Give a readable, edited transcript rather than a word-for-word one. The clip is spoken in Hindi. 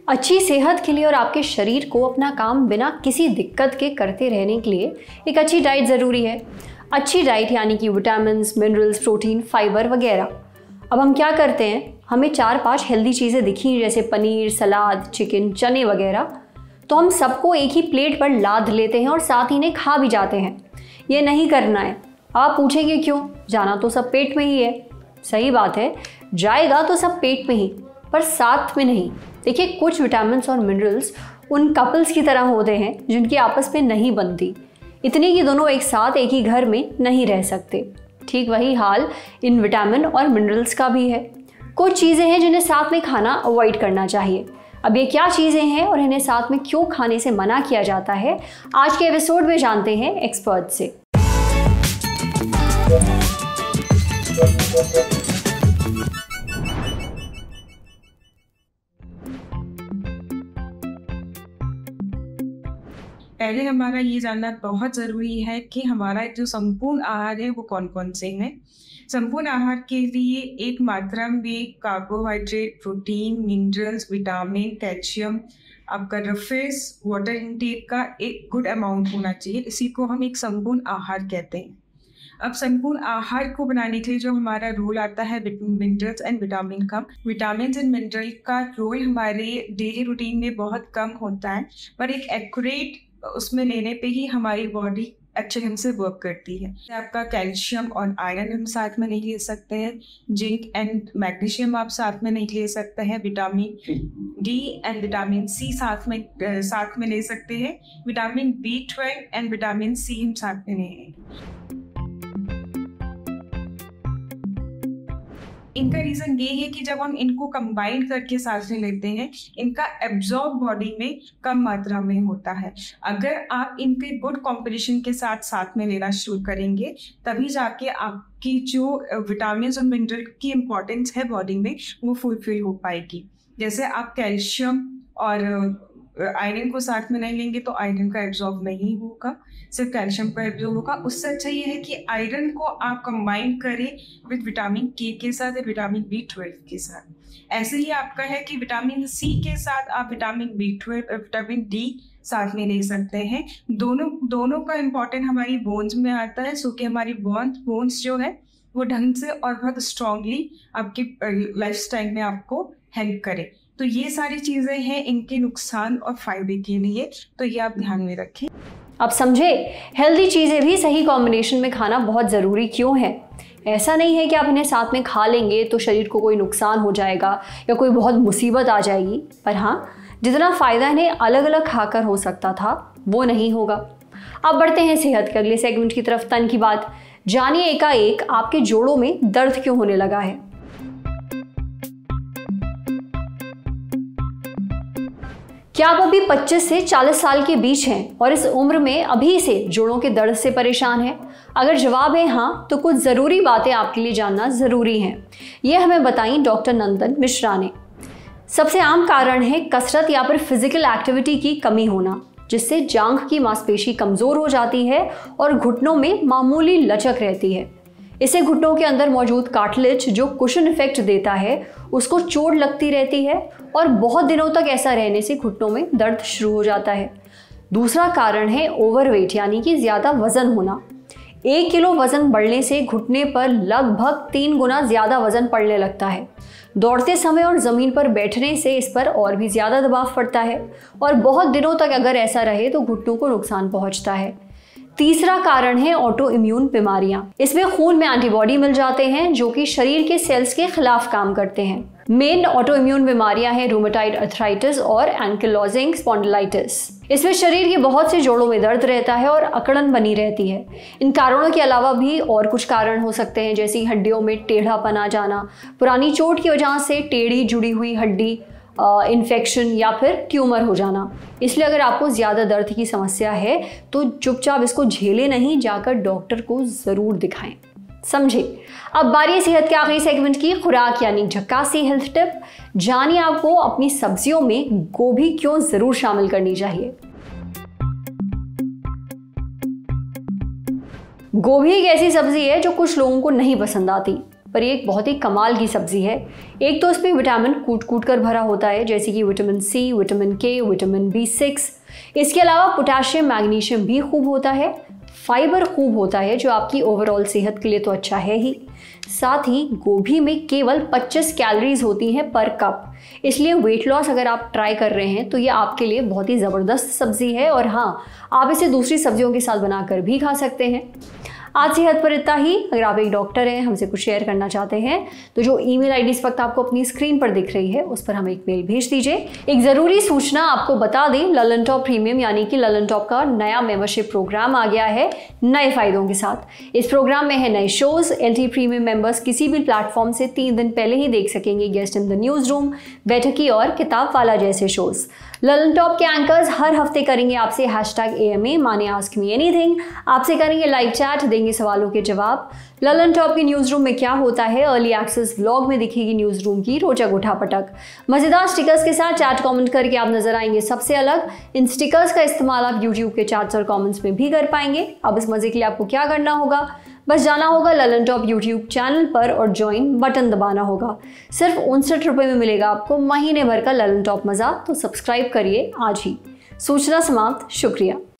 अच्छी सेहत के लिए और आपके शरीर को अपना काम बिना किसी दिक्कत के करते रहने के लिए एक अच्छी डाइट ज़रूरी है। अच्छी डाइट यानी कि विटामिन्स, मिनरल्स, प्रोटीन, फाइबर वगैरह। अब हम क्या करते हैं, हमें 4-5 हेल्दी चीज़ें दिखी जैसे पनीर, सलाद, चिकन, चने वगैरह, तो हम सबको एक ही प्लेट पर लाद लेते हैं और साथ ही इन्हें खा भी जाते हैं। ये नहीं करना है। आप पूछेंगे क्यों? जाना तो सब पेट में ही है। सही बात है, जाएगा तो सब पेट में ही, पर साथ में नहीं। देखिए, कुछ विटामिन्स और मिनरल्स उन कपल्स की तरह होते हैं जिनकी आपस में नहीं बनती, इतनी कि दोनों एक साथ एक ही घर में नहीं रह सकते। ठीक वही हाल इन विटामिन और मिनरल्स का भी है। कुछ चीज़ें हैं जिन्हें साथ में खाना अवॉइड करना चाहिए। अब ये क्या चीज़ें हैं और इन्हें साथ में क्यों खाने से मना किया जाता है, आज के एपिसोड में जानते हैं एक्सपर्ट से। पहले हमारा ये जानना बहुत ज़रूरी है कि हमारा जो संपूर्ण आहार है वो कौन कौन से हैं। संपूर्ण आहार के लिए एक मात्रा में carbohydrate, protein, minerals, vitamin, calcium, आपका रफेस, वाटर इनटेक का एक गुड अमाउंट होना चाहिए। इसी को हम एक संपूर्ण आहार कहते हैं। अब संपूर्ण आहार को बनाने के लिए जो हमारा रोल आता है मिनरल्स एंड विटामिन का, विटामिन एंड मिनरल का रोल हमारे डेली रूटीन में बहुत कम होता है, पर एक एक्यूरेट उसमें लेने पे ही हमारी बॉडी अच्छे ढंग से वर्क करती है। आपका कैल्शियम और आयरन हम साथ में नहीं ले सकते हैं, जिंक एंड मैग्नीशियम आप साथ में नहीं ले सकते हैं, vitamin D and vitamin C साथ में ले सकते हैं, विटामिन B12 एंड विटामिन सी हम साथ में नहीं लेंगे। इनका रीज़न ये है कि जब हम इनको कंबाइन करके साथ में लेते हैं, इनका एब्जॉर्ब बॉडी में कम मात्रा में होता है। अगर आप इनके गुड कॉम्बिनेशन के साथ में लेना शुरू करेंगे, तभी जाके आपकी जो विटामिन और मिनरल की इम्पोर्टेंस है बॉडी में वो फुलफिल हो पाएगी। जैसे आप कैल्शियम और आयरन को साथ में नहीं लेंगे तो आयरन का एब्जॉर्ब नहीं होगा, सिर्फ कैल्शियम का एब्जॉर्ब होगा। उससे अच्छा ये है कि आयरन को आप कंबाइन करें विद विटामिन के साथ या विटामिन B12 के साथ। ऐसे ही आपका है कि विटामिन सी के साथ आप विटामिन B12 और विटामिन डी साथ में ले सकते हैं। दोनों का इम्पोर्टेंट हमारी बोन्स में आता है, सो कि हमारी बोन्स जो है वो ढंग से और बहुत स्ट्रांगली आपके लाइफ स्टाइल में आपको हेल्प करे। तो ये सारी चीज़ें हैं इनके नुकसान और फायदे के लिए, तो ये आप ध्यान में रखें। अब समझे, हेल्दी चीज़ें भी सही कॉम्बिनेशन में खाना बहुत ज़रूरी क्यों है। ऐसा नहीं है कि आप इन्हें साथ में खा लेंगे तो शरीर को कोई नुकसान हो जाएगा या कोई बहुत मुसीबत आ जाएगी, पर हाँ, जितना फ़ायदा इन्हें अलग अलग खाकर हो सकता था वो नहीं होगा। अब बढ़ते हैं सेहत के अगले सेगमेंट की तरफ, तन की बात। जानिए एकाएक आपके जोड़ों में दर्द क्यों होने लगा है। क्या आप अभी 25 से 40 साल के बीच हैं और इस उम्र में अभी से जोड़ों के दर्द से परेशान हैं? अगर जवाब है हाँ, तो कुछ ज़रूरी बातें आपके लिए जानना ज़रूरी हैं। ये हमें बताई डॉक्टर नंदन मिश्रा ने। सबसे आम कारण है कसरत या फिर फिजिकल एक्टिविटी की कमी होना, जिससे जांघ की मांसपेशी कमज़ोर हो जाती है और घुटनों में मामूली लचक रहती है। इससे घुटनों के अंदर मौजूद कार्टिलेज जो कुशन इफेक्ट देता है उसको चोट लगती रहती है और बहुत दिनों तक ऐसा रहने से घुटनों में दर्द शुरू हो जाता है। दूसरा कारण है ओवरवेट यानी कि ज़्यादा वज़न होना। 1 किलो वज़न बढ़ने से घुटने पर लगभग 3 गुना ज़्यादा वज़न पड़ने लगता है। दौड़ते समय और ज़मीन पर बैठने से इस पर और भी ज़्यादा दबाव पड़ता है और बहुत दिनों तक अगर ऐसा रहे तो घुटनों को नुकसान पहुँचता है। तीसरा कारण है ऑटो इम्यून बीमारियां। इसमें खून में एंटीबॉडी मिल जाते हैं जो कि शरीर के सेल्स के खिलाफ काम करते हैं। मेन ऑटो इम्यून बीमारियां हैं रूमेटॉइड अर्थराइटिस और एंकिलोजिंग स्पॉन्डिलाइटिस। इसमें शरीर के बहुत से जोड़ों में दर्द रहता है और अकड़न बनी रहती है। इन कारणों के अलावा भी और कुछ कारण हो सकते हैं, जैसे हड्डियों में टेढ़ापन आ जाना, पुरानी चोट की वजह से टेढ़ी जुड़ी हुई हड्डी, इन्फेक्शन या फिर ट्यूमर हो जाना। इसलिए अगर आपको ज़्यादा दर्द की समस्या है तो चुपचाप इसको झेले नहीं, जाकर डॉक्टर को ज़रूर दिखाएं। समझे। अब बारी सेहत के आखिरी सेगमेंट की, खुराक यानी झक्कासी हेल्थ टिप। जानिए आपको अपनी सब्जियों में गोभी क्यों ज़रूर शामिल करनी चाहिए। गोभी एक ऐसी सब्जी है जो कुछ लोगों को नहीं पसंद आती, पर ये एक बहुत ही कमाल की सब्जी है। एक तो इसमें विटामिन कूट कूट कर भरा होता है, जैसे कि विटामिन सी, विटामिन के, विटामिन B6। इसके अलावा पोटेशियम, मैग्नीशियम भी खूब होता है। फाइबर खूब होता है जो आपकी ओवरऑल सेहत के लिए तो अच्छा है ही। साथ ही गोभी में केवल 25 कैलोरीज होती हैं पर कप, इसलिए वेट लॉस अगर आप ट्राई कर रहे हैं तो ये आपके लिए बहुत ही ज़बरदस्त सब्जी है। और हाँ, आप इसे दूसरी सब्जियों के साथ बनाकर भी खा सकते हैं। आज सेहत पर इतना ही। अगर आप एक डॉक्टर हैं, हमसे कुछ शेयर करना चाहते हैं तो जो ईमेल आईडी इस वक्त आपको अपनी स्क्रीन पर दिख रही है उस पर हमें एक मेल भेज दीजिए। एक ज़रूरी सूचना आपको बता दें, ललन टॉप प्रीमियम यानी कि ललन टॉप का नया मेंबरशिप प्रोग्राम आ गया है नए फ़ायदों के साथ। इस प्रोग्राम में है नए शोज़। LT प्रीमियम मेंबर्स किसी भी प्लेटफॉर्म से 3 दिन पहले ही देख सकेंगे guest in the news room, बैठकी और किताब वाला जैसे शोज़। ललन टॉप के एंकर्स हर हफ्ते करेंगे आपसे #AMA माने आस्क मी एनीथिंग। आपसे करेंगे लाइव चैट, देंगे सवालों के जवाब। ललन टॉप के न्यूज़ रूम में क्या होता है, अर्ली एक्सेस व्लॉग में दिखेगी न्यूज़ रूम की रोचक उठापटक। मज़ेदार स्टिकर्स के साथ चैट कमेंट करके आप नजर आएंगे सबसे अलग। इन स्टिकर्स का इस्तेमाल आप यूट्यूब के चैट्स और कमेंट्स में भी कर पाएंगे। अब इस मज़े के लिए आपको क्या करना होगा, बस जाना होगा ललन टॉप यूट्यूब चैनल पर और ज्वाइन बटन दबाना होगा। सिर्फ 59 रुपये में मिलेगा आपको महीने भर का ललन टॉप मज़ा, तो सब्सक्राइब करिए आज ही। सूचना समाप्त। शुक्रिया।